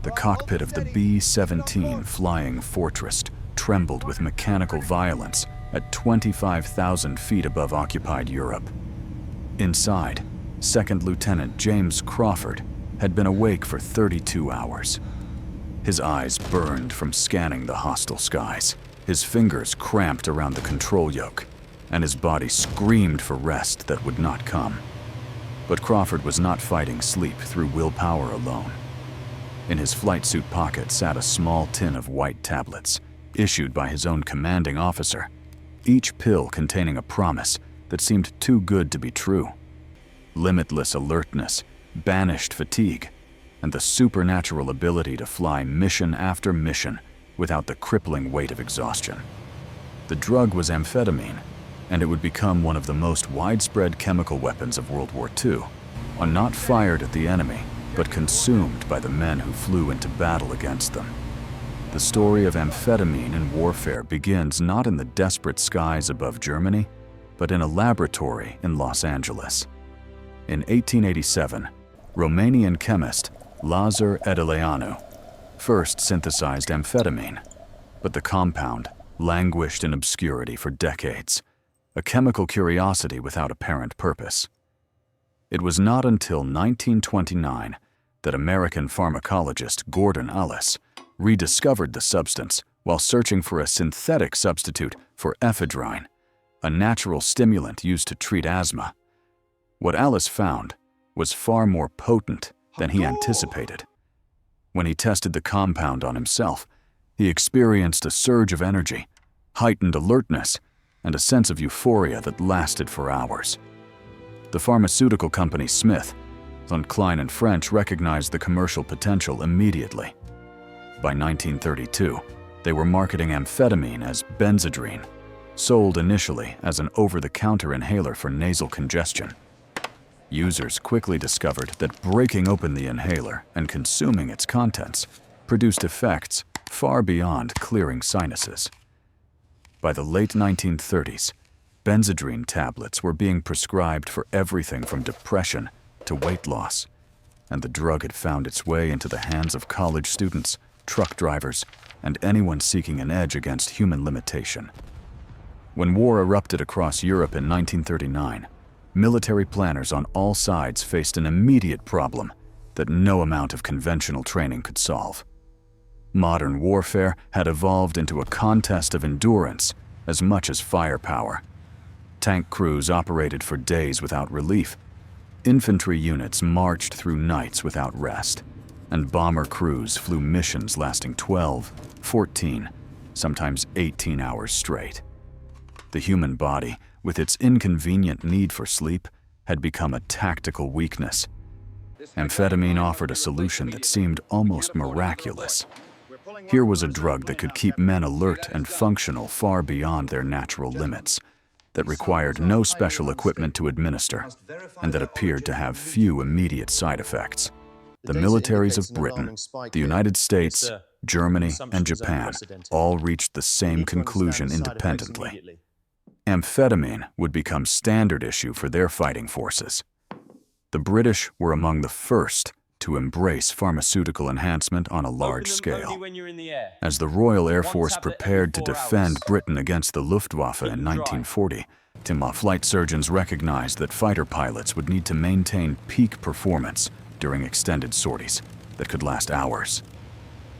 The cockpit of the B-17 Flying Fortress trembled with mechanical violence at 25,000 feet above occupied Europe. Inside, Second Lieutenant James Crawford had been awake for 32 hours. His eyes burned from scanning the hostile skies. His fingers cramped around the control yoke, and his body screamed for rest that would not come. But Crawford was not fighting sleep through willpower alone. In his flight suit pocket sat a small tin of white tablets, issued by his own commanding officer, each pill containing a promise that seemed too good to be true. Limitless alertness, banished fatigue, and the supernatural ability to fly mission after mission without the crippling weight of exhaustion. The drug was amphetamine, and it would become one of the most widespread chemical weapons of World War II, one not fired at the enemy, but consumed by the men who flew into battle against them. The story of amphetamine in warfare begins not in the desperate skies above Germany, but in a laboratory in Los Angeles. In 1887, Romanian chemist Lazar Edeleanu first synthesized amphetamine, but the compound languished in obscurity for decades, a chemical curiosity without apparent purpose. It was not until 1929 that American pharmacologist Gordon Alice rediscovered the substance while searching for a synthetic substitute for ephedrine, a natural stimulant used to treat asthma. What Alice found was far more potent than he anticipated. When he tested the compound on himself, he experienced a surge of energy, heightened alertness, and a sense of euphoria that lasted for hours. The pharmaceutical company Smith, Klein & French recognized the commercial potential immediately. By 1932, they were marketing amphetamine as Benzedrine, sold initially as an over-the-counter inhaler for nasal congestion. Users quickly discovered that breaking open the inhaler and consuming its contents produced effects far beyond clearing sinuses. By the late 1930s, Benzedrine tablets were being prescribed for everything from depression to weight loss, and the drug had found its way into the hands of college students, truck drivers, and anyone seeking an edge against human limitation. When war erupted across Europe in 1939, military planners on all sides faced an immediate problem that no amount of conventional training could solve. Modern warfare had evolved into a contest of endurance as much as firepower. Tank crews operated for days without relief. Infantry units marched through nights without rest, and bomber crews flew missions lasting 12, 14, sometimes 18 hours straight. The human body, with its inconvenient need for sleep, had become a tactical weakness. Amphetamine offered a solution that seemed almost miraculous. Here was a drug that could keep men alert and functional far beyond their natural limits, that required no special equipment to administer, and that appeared to have few immediate side effects. The militaries of Britain, the United States, Germany, and Japan all reached the same conclusion independently. Amphetamine would become standard issue for their fighting forces. The British were among the first to embrace pharmaceutical enhancement on a large scale. As the Royal Air Force prepared to defend Britain against the Luftwaffe in 1940, flight surgeons recognized that fighter pilots would need to maintain peak performance during extended sorties that could last hours.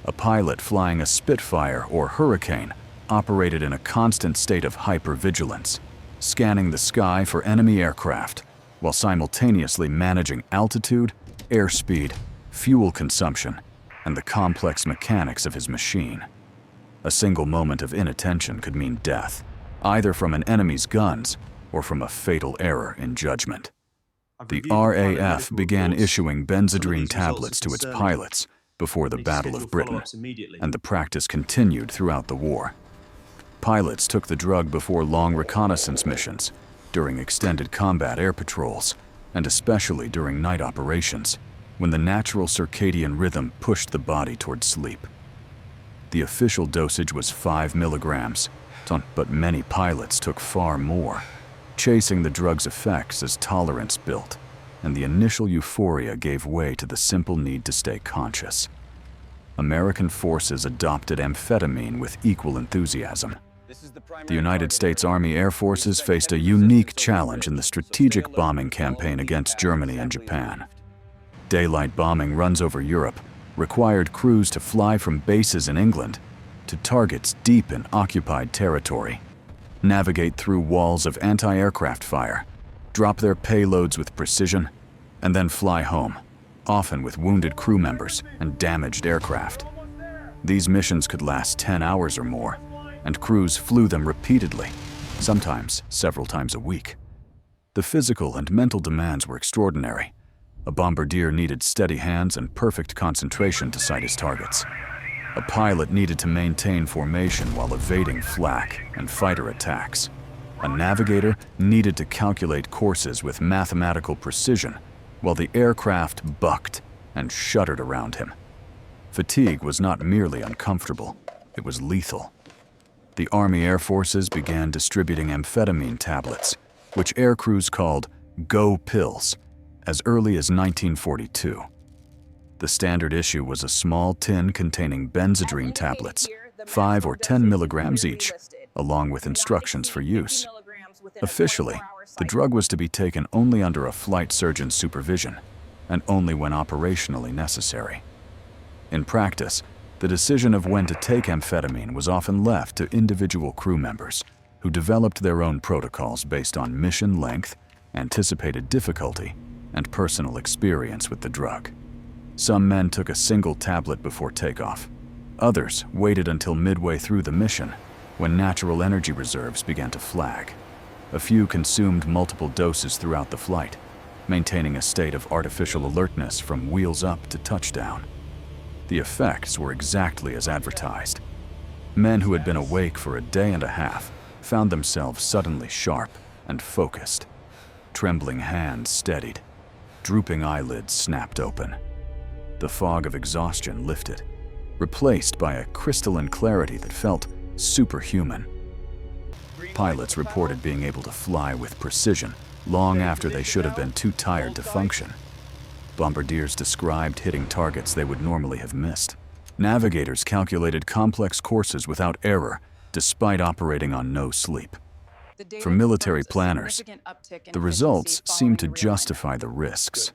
A pilot flying a Spitfire or Hurricane operated in a constant state of hypervigilance, scanning the sky for enemy aircraft while simultaneously managing altitude, airspeed, fuel consumption, and the complex mechanics of his machine. A single moment of inattention could mean death, either from an enemy's guns or from a fatal error in judgment. The RAF began issuing Benzedrine tablets to its pilots before the Battle of Britain, and the practice continued throughout the war. Pilots took the drug before long reconnaissance missions, during extended combat air patrols, and especially during night operations, when the natural circadian rhythm pushed the body toward sleep. The official dosage was 5 milligrams, but many pilots took far more, chasing the drug's effects as tolerance built, and the initial euphoria gave way to the simple need to stay conscious. American forces adopted amphetamine with equal enthusiasm. The United States Army Air Forces faced a unique challenge in the strategic bombing campaign against Germany and Japan. Daylight bombing runs over Europe required crews to fly from bases in England to targets deep in occupied territory, navigate through walls of anti-aircraft fire, drop their payloads with precision, and then fly home, often with wounded crew members and damaged aircraft. These missions could last 10 hours or more, and crews flew them repeatedly, sometimes several times a week. The physical and mental demands were extraordinary. A bombardier needed steady hands and perfect concentration to sight his targets. A pilot needed to maintain formation while evading flak and fighter attacks. A navigator needed to calculate courses with mathematical precision while the aircraft bucked and shuddered around him. Fatigue was not merely uncomfortable, it was lethal. The Army Air Forces began distributing amphetamine tablets, which air crews called "go pills," as early as 1942. The standard issue was a small tin containing benzedrine tablets, 5 or 10 milligrams each, along with instructions for use. Officially, the drug was to be taken only under a flight surgeon's supervision, and only when operationally necessary. In practice, the decision of when to take amphetamine was often left to individual crew members, who developed their own protocols based on mission length, anticipated difficulty, and personal experience with the drug. Some men took a single tablet before takeoff. Others waited until midway through the mission, when natural energy reserves began to flag. A few consumed multiple doses throughout the flight, maintaining a state of artificial alertness from wheels up to touchdown. The effects were exactly as advertised. Men who had been awake for a day and a half found themselves suddenly sharp and focused. Trembling hands steadied. Drooping eyelids snapped open. The fog of exhaustion lifted, replaced by a crystalline clarity that felt superhuman. Pilots reported being able to fly with precision long after they should have been too tired to function. Bombardiers described hitting targets they would normally have missed. Navigators calculated complex courses without error, despite operating on no sleep. For military planners, the results seemed to justify the risks.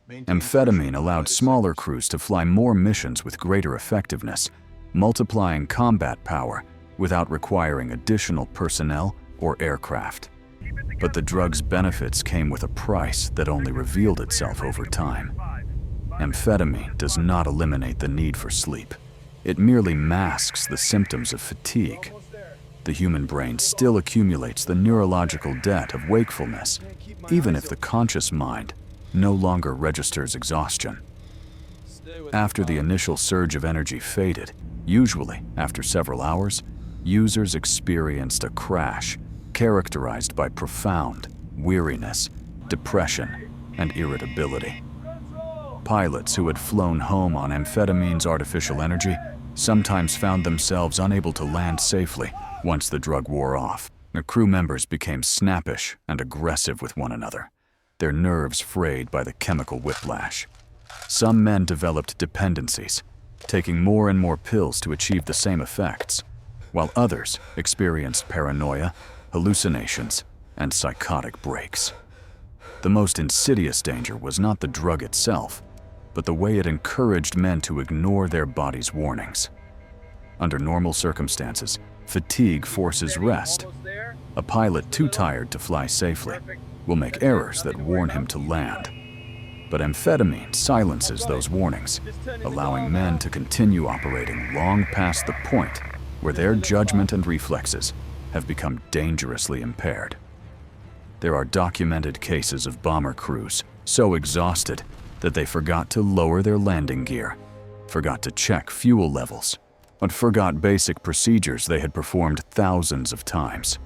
Amphetamine allowed smaller crews to fly more missions with greater effectiveness, multiplying combat power without requiring additional personnel or aircraft. But the drug's benefits came with a price that only revealed itself over time. Amphetamine does not eliminate the need for sleep. It merely masks the symptoms of fatigue. The human brain still accumulates the neurological debt of wakefulness, even if the conscious mind no longer registers exhaustion. After the initial surge of energy faded, usually after several hours, users experienced a crash characterized by profound weariness, depression, and irritability. Pilots who had flown home on amphetamine's artificial energy sometimes found themselves unable to land safely once the drug wore off. The crew members became snappish and aggressive with one another, their nerves frayed by the chemical whiplash. Some men developed dependencies, taking more and more pills to achieve the same effects, while others experienced paranoia, hallucinations, and psychotic breaks. The most insidious danger was not the drug itself, but the way it encouraged men to ignore their body's warnings. Under normal circumstances, fatigue forces rest. A pilot too tired to fly safely will make errors that warn him to land. But amphetamine silences those warnings, allowing men to continue operating long past the point where their judgment and reflexes have become dangerously impaired. There are documented cases of bomber crews so exhausted that they forgot to lower their landing gear, forgot to check fuel levels, and forgot basic procedures they had performed thousands of times.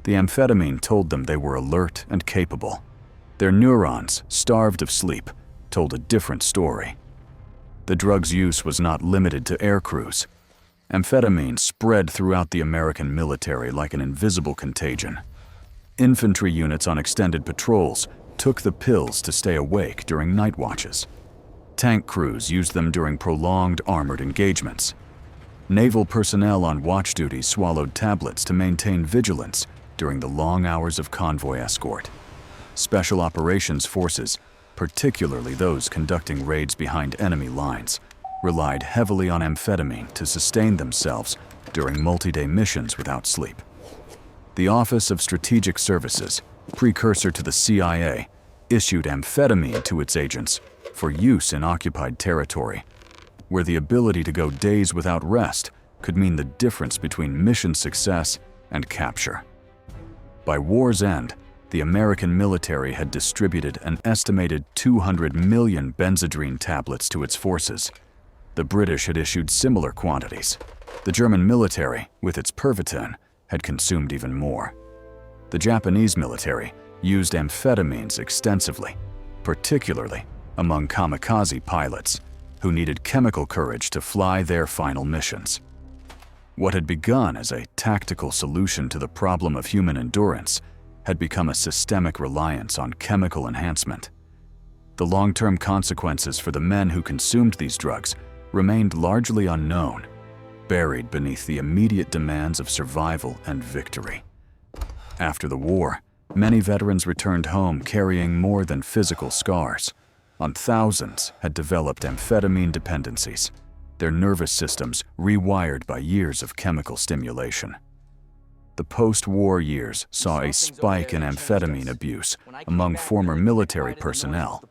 The amphetamine told them they were alert and capable. Their neurons, starved of sleep, told a different story. The drug's use was not limited to air crews. Amphetamine spread throughout the American military like an invisible contagion. Infantry units on extended patrols took the pills to stay awake during night watches. Tank crews used them during prolonged armored engagements. Naval personnel on watch duty swallowed tablets to maintain vigilance during the long hours of convoy escort. Special operations forces, particularly those conducting raids behind enemy lines, relied heavily on amphetamine to sustain themselves during multi-day missions without sleep. The Office of Strategic Services, precursor to the CIA, issued amphetamine to its agents for use in occupied territory, where the ability to go days without rest could mean the difference between mission success and capture. By war's end, the American military had distributed an estimated 200 million Benzedrine tablets to its forces. The British had issued similar quantities. The German military, with its Pervitin, had consumed even more. The Japanese military used amphetamines extensively, particularly among kamikaze pilots who needed chemical courage to fly their final missions. What had begun as a tactical solution to the problem of human endurance had become a systemic reliance on chemical enhancement. The long-term consequences for the men who consumed these drugs remained largely unknown, buried beneath the immediate demands of survival and victory. After the war, many veterans returned home carrying more than physical scars, and thousands had developed amphetamine dependencies, their nervous systems rewired by years of chemical stimulation. The post-war years saw a spike in amphetamine abuse among former military personnel,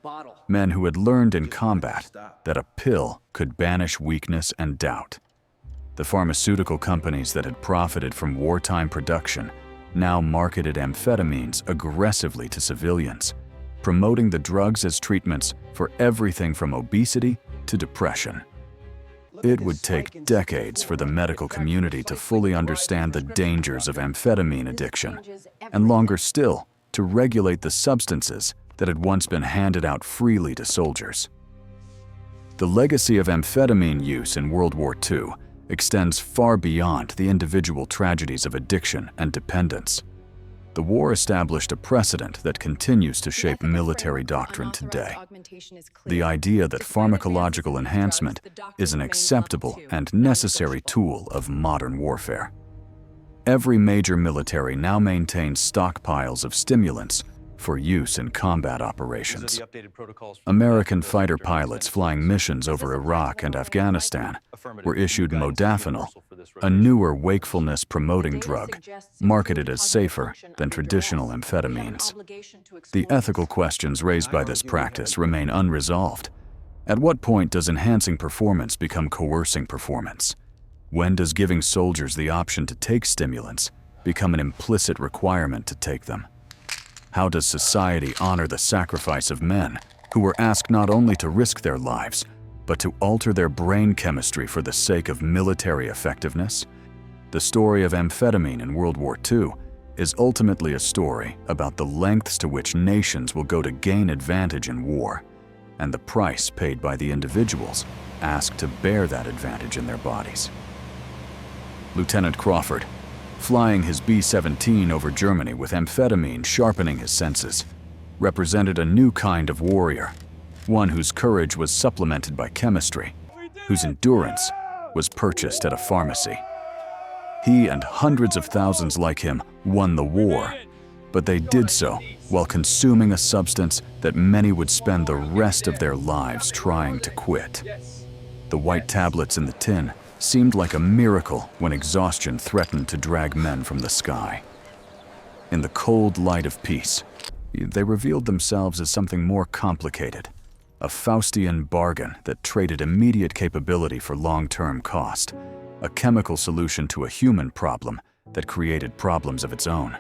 men who had learned in combat that a pill could banish weakness and doubt. The pharmaceutical companies that had profited from wartime production now marketed amphetamines aggressively to civilians, promoting the drugs as treatments for everything from obesity to depression. It would take decades for the medical community to fully understand the dangers of amphetamine addiction, and longer still to regulate the substances that had once been handed out freely to soldiers. The legacy of amphetamine use in World War II extends far beyond the individual tragedies of addiction and dependence. The war established a precedent that continues to shape military doctrine today. The idea that pharmacological enhancement is an acceptable and necessary tool of modern warfare. Every major military now maintains stockpiles of stimulants for use in combat operations. American fighter pilots flying missions over Iraq and Afghanistan were issued modafinil, a newer wakefulness-promoting drug, marketed as safer than traditional amphetamines. The ethical questions raised by this practice remain unresolved. At what point does enhancing performance become coercing performance? When does giving soldiers the option to take stimulants become an implicit requirement to take them? How does society honor the sacrifice of men who were asked not only to risk their lives, but to alter their brain chemistry for the sake of military effectiveness? The story of amphetamine in World War II is ultimately a story about the lengths to which nations will go to gain advantage in war, and the price paid by the individuals asked to bear that advantage in their bodies. Lieutenant Crawford, flying his B-17 over Germany with amphetamine sharpening his senses, represented a new kind of warrior, one whose courage was supplemented by chemistry, whose endurance was purchased at a pharmacy. He and hundreds of thousands like him won the war, but they did so while consuming a substance that many would spend the rest of their lives trying to quit. The white tablets in the tin seemed like a miracle when exhaustion threatened to drag men from the sky. In the cold light of peace, they revealed themselves as something more complicated, a Faustian bargain that traded immediate capability for long-term cost, a chemical solution to a human problem that created problems of its own.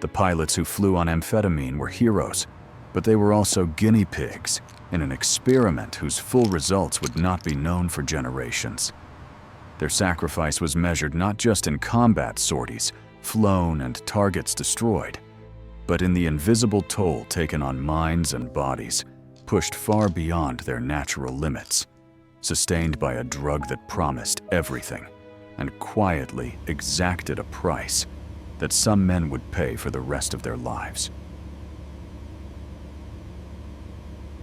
The pilots who flew on amphetamine were heroes, but they were also guinea pigs in an experiment whose full results would not be known for generations. Their sacrifice was measured not just in combat sorties, flown and targets destroyed, but in the invisible toll taken on minds and bodies, pushed far beyond their natural limits, sustained by a drug that promised everything and quietly exacted a price that some men would pay for the rest of their lives.